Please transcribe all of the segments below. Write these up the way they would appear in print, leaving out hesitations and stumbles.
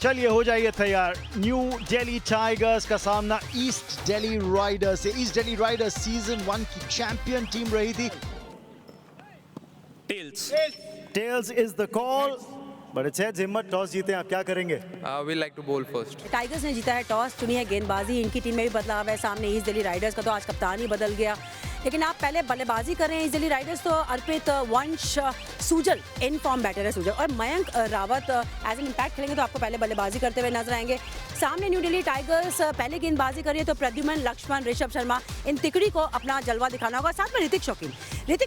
चलिए हो जाइए तैयार। न्यू दिल्ली टाइगर्स का सामना ईस्ट दिल्ली राइडर्स से। ईस्ट दिल्ली राइडर्स सीजन 1 की चैंपियन टीम रही थी। Tails is the call, but it's heads. Himmat toss जीते, आप क्या करेंगे? We like to bowl first. Tigers ने जीता है टॉस, चुनी है गेंदबाजी। इनकी टीम में भी बदलाव है। सामने ईस्ट दिल्ली राइडर्स का तो आज कप्तान ही बदल गया। लेकिन आप पहले बल्लेबाजी कर रहे हैं ईस्ट दिल्ली राइडर्स, तो अर्पित, वंश, सुजल इन फॉर्म बैटर है सुजल, और Mayank Rawat as an impact खेलेंगे, तो आपको पहले बल्लेबाजी करते हुए नजर आएंगे। सामने न्यू दिल्ली टाइगर्स पहले गेंदबाजी करिए तो प्रद्युमन, लक्ष्मण, ऋषभ शर्मा, इन तिकड़ी को अपना जलवा दिखाना होगा। साथ में ऋतिक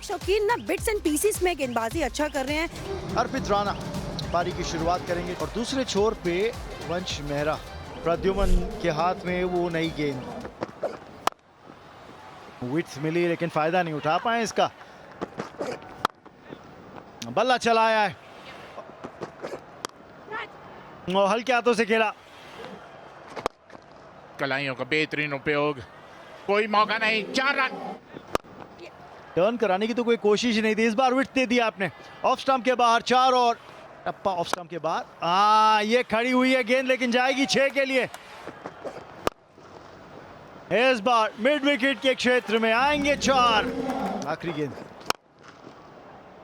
शौकीन ना बिट्स एंड पीसीस में गेंदबाजी अच्छा कर रहे हैं। अर्पित राणा पारी की शुरुआत करेंगे और दूसरे छोर पे वंश मेहरा। प्रद्युमन के हाथ में वो नई गेंद, विड्थ मिली लेकिन फायदा नहीं उठा पाए इसका। बल्ला चलाया है और हल्के हाथों से खेला। कलाइयों का बेहतरीन उपयोग, कोई मौका नहीं, 4 रन। टर्न कराने की तो कोई कोशिश ही नहीं थी। इस बार विड्थ दे दिया आपने। ऑफ स्टंप के बाहर 4 और टप्पा ऑफ स्टंप के बाद। ये खड़ी हुई है गेंद, लेकिन जाएगी 6 के लिए। इस बार मिड विकेट के क्षेत्र में आएंगे 4। आखिरी गेंद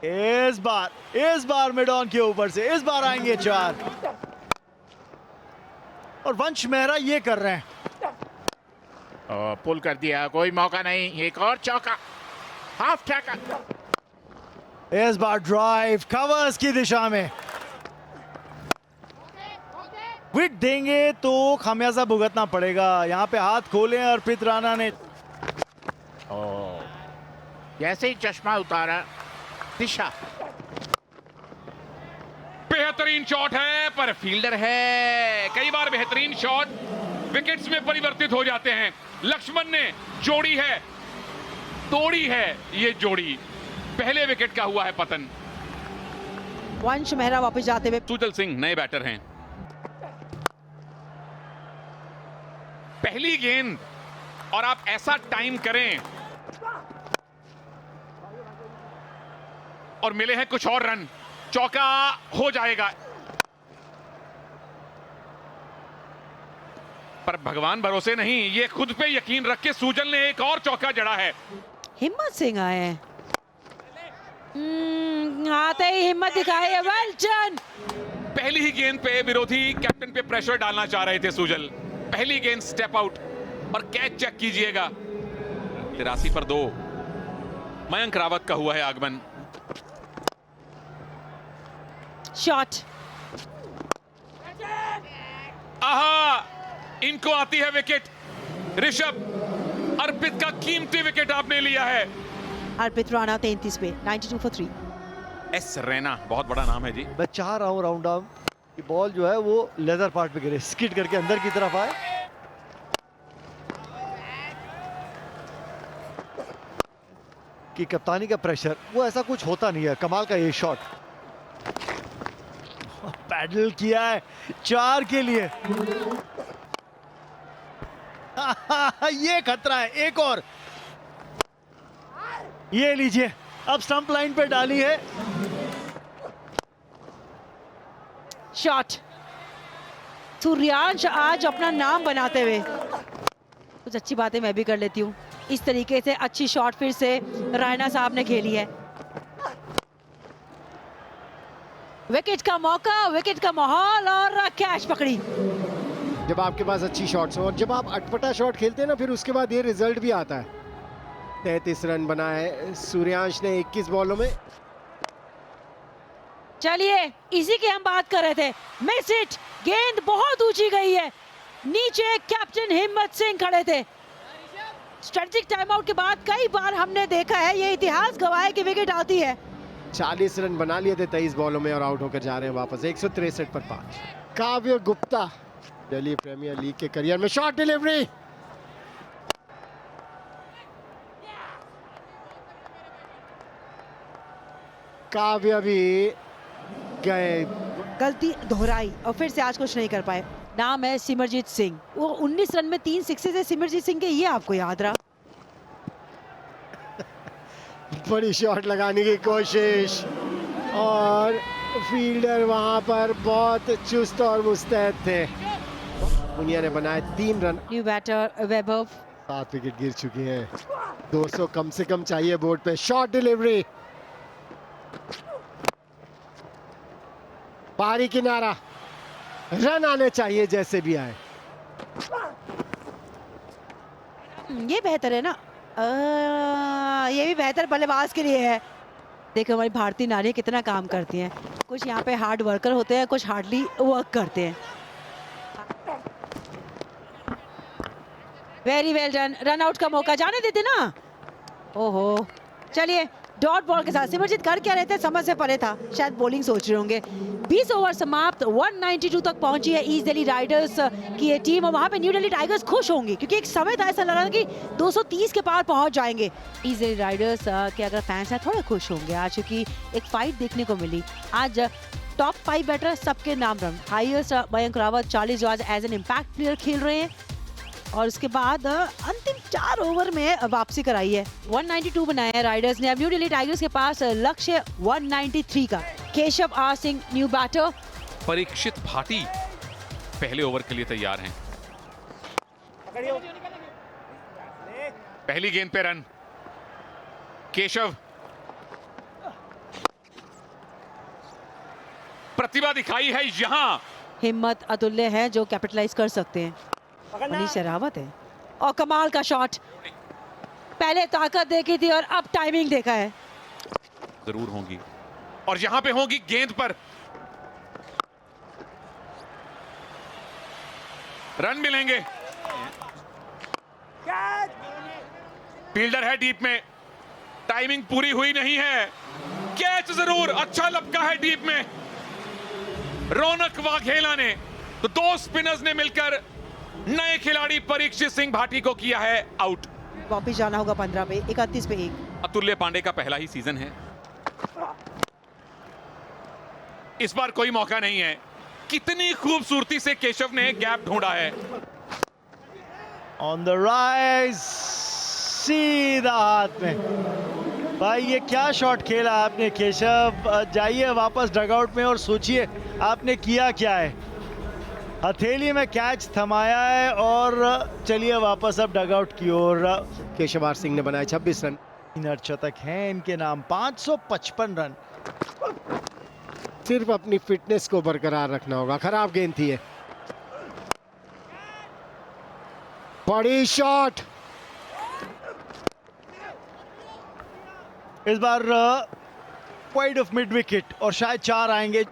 इस बार मिड ऑन के ऊपर से, इस बार आएंगे 4। और वंश मेहरा ये कर रहे हैं। पुल कर दिया, कोई मौका नहीं, एक और चौका, हाफ छक्का। इस बार ड्राइव कवर्स की दिशा में। विकेट देंगे तो खामियाजा भुगतना पड़ेगा। यहाँ पे हाथ खोले अर्पित राणा ने। जैसे ही चश्मा उतारा, दिशा। बेहतरीन शॉट है, पर फील्डर है। कई बार बेहतरीन शॉट विकेट्स में परिवर्तित हो जाते हैं। लक्ष्मण ने जोड़ी है, तोड़ी है ये जोड़ी। पहले विकेट का हुआ है पतन। वंश मेहरा वापस जाते हुए। सुजल सिंह नए बैटर हैं। पहली गेंद और आप ऐसा टाइम करें और मिले हैं कुछ और रन, चौका हो जाएगा। पर भगवान भरोसे नहीं, ये खुद पे यकीन रख के सुजल ने एक और चौका जड़ा है। हिम्मत सिंह आए हैं। आते ही हिम्मत दिखाई है वेलचन। पहली ही गेंद पे विरोधी कैप्टन पे प्रेशर डालना चाह रहे थे सुजल। पहली गेंद स्टेप आउट और कैच चेक कीजिएगा। 83 पर 2। मयंक रावत का हुआ है आगमन। शॉट। आहा, इनको आती है विकेट। ऋषभ, अर्पित का कीमती विकेट आपने लिया है। अर्पित राणा 33 पे 92 for 3। एस रैना बहुत बड़ा नाम है जी। मैं चाह रहा हूँ राउंड आर्म की बॉल जो है वो लेदर पार्ट पे गिरे, स्किड करके अंदर की तरफ आए। कि कप्तानी का प्रेशर वो ऐसा कुछ होता नहीं है। कमाल का ये शॉट, पैडल किया है 4 के लिए। ये खतरा है, एक और। ये लीजिए, अब स्टंप लाइन पे डाली है। शॉट। सूर्यांश आज अपना नाम बनाते हुए। कुछ अच्छी बातें मैं भी कर लेती हूँ। इस तरीके से अच्छी शॉट फिर से रायना साहब ने खेली है। विकेट का मौका, विकेट का माहौल और कैच पकड़ी। जब आपके पास अच्छी शॉट्स हो और जब आप अटपटा शॉट खेलते हैं ना, फिर उसके बाद ये रिजल्ट भी आता है। 33 रन बना है सूर्यांश ने 21 बॉलों में। चलिए, इसी की हम बात कर रहे थे। मिस इट, गेंद बहुत ऊंची गई है। नीचे कैप्टन हिम्मत सिंह खड़े थे। स्ट्रेटेजिक टाइम आउट के बाद कई बार हमने देखा है, ये इतिहास गवाह है कि विकेट आती है। 40 रन बना लिए थे 23 बॉलों में और आउट होकर जा रहे हैं वापस। 163 पर 5। काव्य गुप्ता दिल्ली प्रीमियर लीग के करियर में शॉट डिलीवरी। काव्य भी गए, गलती दोहराई और फिर से आज कुछ नहीं कर पाए। नाम है सिमरजीत सिंह। वो 19 रन में 3 सिक्सेस है सिमरजीत सिंह के, ये आपको याद रहा। बड़ी शॉट लगाने की कोशिश और फील्डर वहां पर बहुत चुस्त और मुस्तैद थे। मुनिया ने बनाए 3 रन। न्यू बैटर वैभव। 7 विकेट गिर चुकी हैं। 200 कम से कम चाहिए बोर्ड पे। शॉर्ट डिलीवरी, बाहरी किनारा, रन आने चाहिए जैसे भी आए। ये बेहतर है ना, ये भी बेहतर बल्लेबाज के लिए है। देखो हमारी भारतीय नारियां कितना काम करती हैं। कुछ यहाँ पे हार्ड वर्कर होते हैं, कुछ हार्डली वर्क करते हैं। Very well done. Run out का मौका जाने देते ना। ओहो, चलिए डॉट बॉल के साथ सिमरजीत कर क्या रहे थे, समझ से परे था, शायद बॉलिंग सोच रहे होंगे। 20 ओवर समाप्त, 192 तक पहुंची है ईस्ट दिल्ली राइडर्स की ये टीम, और वहां पे न्यू दिल्ली टाइगर्स खुश होंगे क्योंकि एक समय था ऐसा लग रहा था कि 230 के पार पहुंच जाएंगे। ईस्ट दिल्ली राइडर्स के अगर फैंस हैं थोड़े खुश होंगे आज, क्योंकि एक फाइट देखने को मिली आज। टॉप 5 बैटर सबके नाम रन, हाईएस्ट मयंक रावत 40 जो आज एज एन इम्पैक्ट प्लेयर खेल रहे हैं, और उसके बाद अंतिम 4 ओवर में वापसी कराई है। 192 बनाया है राइडर्स ने। अब न्यू दिल्ली टाइगर्स के पास लक्ष्य 193 का। Keshav R Singh new batter. Parikshit Bhati पहले ओवर के लिए तैयार हैं। पहली गेंद पे रन। केशव प्रतिभा दिखाई है यहां। हिम्मत अतुल्य है जो कैपिटलाइज कर सकते हैं। मनीष शेरावत है, और कमाल का शॉट। पहले ताकत देखी थी और अब टाइमिंग देखा है। जरूर होंगी, और यहां पे होंगी गेंद पर रन मिलेंगे। फील्डर है डीप में, टाइमिंग पूरी हुई नहीं है। कैच जरूर अच्छा लपका है डीप में। रौनक वाघेला ने, तो 2 स्पिनर्स ने मिलकर नए खिलाड़ी परीक्षित सिंह भाटी को किया है आउट। वापिस जाना होगा 15 पे, 31 पे 1। अतुल्य पांडे का पहला ही सीजन है, इस बार कोई मौका नहीं है। कितनी खूबसूरती से केशव ने गैप ढूंढा है। ऑन द राइज, सीधा हाथ में। भाई ये क्या शॉट खेला आपने केशव। जाइए वापस डगआउट में और सोचिए आपने किया क्या है। हथेली में कैच थमाया है और चलिए वापस अब डगआउट की ओर। केशव आर सिंह ने बनाए 26 रन। 3 अर्धशतक हैं इनके नाम, 555 रन। सिर्फ अपनी फिटनेस को बरकरार रखना होगा। खराब गेंद थी ये। बड़ी शॉट। इस बार वाइड ऑफ मिड विकेट और शायद 4 आएंगे।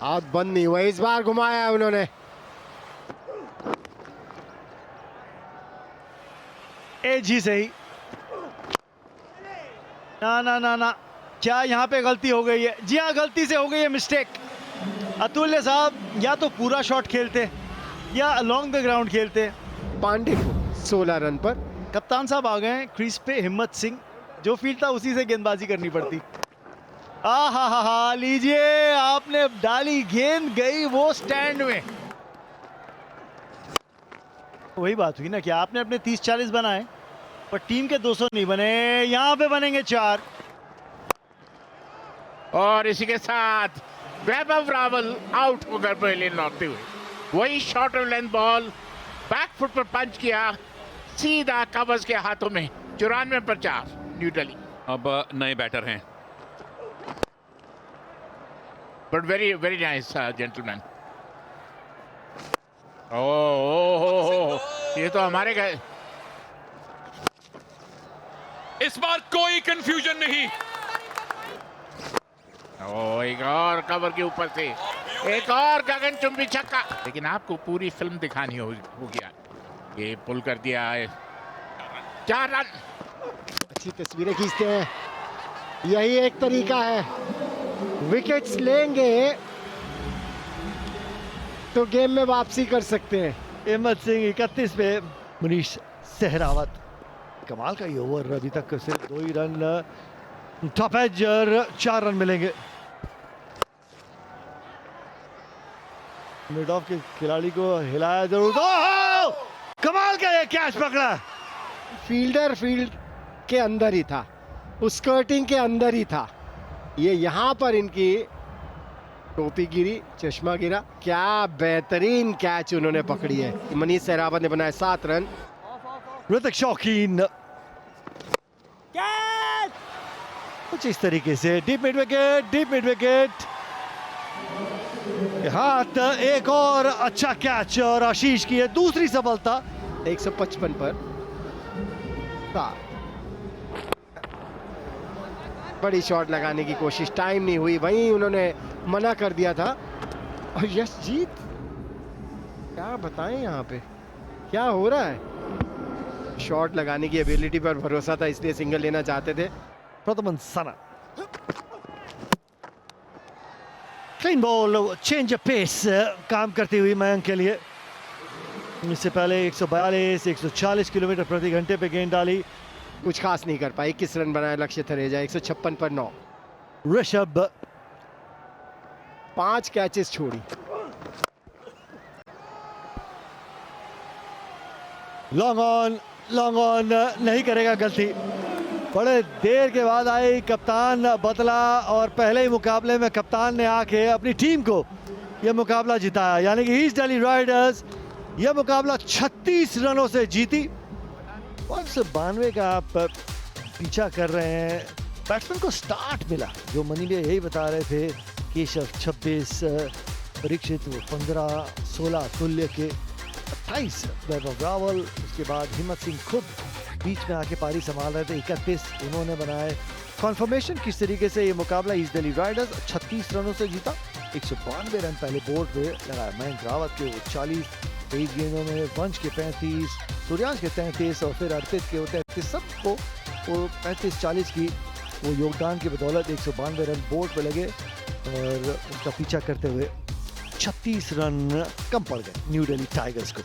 हाथ बंद नहीं हुआ, इस बार घुमाया है उन्होंने। एज ही सही। ना ना ना ना, क्या यहाँ पे गलती हो गई है? जी हाँ, गलती से हो गई है मिस्टेक। अतुल्य साहब या तो पूरा शॉट खेलते या अलोंग द ग्राउंड खेलते। पांडे को 16 रन पर। कप्तान साहब आ गए हैं क्रीज पे। हिम्मत सिंह जो फील्ड था उसी से गेंदबाजी करनी पड़ती। हा लीजिए, आपने डाली गेंद, गई वो स्टैंड में। वही बात हुई ना कि आपने अपने 30-40 बनाए पर टीम के 200 नहीं बने। यहां पे बनेंगे 4। और इसी के साथ वैभव रावल आउट होकर पहले लौटते हुए वही short of length ball back foot पर पंच किया, सीधा कवर्स के हाथों में। 94 पर 4 न्यू दिल्ली। अब नए बैटर हैं। But very very nice gentleman. ओ ये तो हमारे गए। इस बार कोई कंफ्यूजन नहीं। ओ एक और कवर के ऊपर से एक और गगनचुंबी छक्का। लेकिन आपको पूरी फिल्म दिखानी हो गया। ये पुल कर दिया है। 4 रन। अच्छी तस्वीरें खींचते हैं, यही एक तरीका है। विकेट्स लेंगे तो गेम में वापसी कर सकते हैं। हिम्मत सिंह 31 पे, मनीष सहरावत। कमाल का ये ओवर, अभी तक सिर्फ 2 ही रन। टॉप एज 4 रन मिलेंगे। मिड ऑफ के खिलाड़ी को हिलाया जरूर। कमाल का ये कैच पकड़ा। फील्डर फील्ड के अंदर ही था, उस स्कर्टिंग के अंदर ही था। ये यहाँ पर इनकी टोपी गिरी, चश्मा गिरा। क्या बेहतरीन कैच उन्होंने पकड़ी है। मनीष सहरावत ने बनाए 7 रन। ऋतिक शौकीन कुछ इस तरीके से डीप मिड विकेट हाथ। एक और अच्छा कैच और आशीष की है दूसरी सफलता। 155 पर बड़ी शॉट लगाने की कोशिश, टाइम नहीं हुई, वहीं उन्होंने मना कर दिया था। और यशजीत क्या बताएं यहाँ पे क्या हो रहा है। शॉट लगाने की एबिलिटी पर भरोसा था, इसलिए सिंगल लेना चाहते थे। प्रथमन सना clean ball, change of pace काम करती हुई मयंक के लिए। इससे पहले 142 140 किलोमीटर प्रति घंटे पे गेंद डाली। कुछ खास नहीं कर पाए। 21 रन बनाए लक्ष्य थरेजा। 156 पर 9। ऋषभ 5 कैचेस छोड़ी। लॉन्ग ऑन नहीं करेगा गलती। बड़े देर के बाद आई, कप्तान बदला और पहले ही मुकाबले में कप्तान ने आके अपनी टीम को यह मुकाबला जिताया। यानी कि ईस्ट दिल्ली राइडर्स यह मुकाबला 36 रनों से जीती। 592 का आप पीछा कर रहे हैं। बैट्समैन को स्टार्ट मिला, जो मनी भैया यही बता रहे थे। केशव 26, परीक्षित 15, 16 तुल्य के 28 वैभव रावल। उसके बाद हिम्मत सिंह खुद बीच में आके पारी संभाल रहे थे, 31 उन्होंने बनाए। कॉन्फर्मेशन किस तरीके से ये मुकाबला ईस्ट दिल्ली राइडर्स 36 रनों से जीता। 192 रन पहले बोर्ड पे लगाए मयंक रावत के 40, 23 गेंदों में वंश के 35, सूर्यांश के 33 और फिर अर्पित के 33। सबको वो 35-40 की वो योगदान की बदौलत 192 रन बोर्ड पे लगे और उसका पीछा करते हुए 36 रन कम पड़ गए न्यू दिल्ली टाइगर्स को।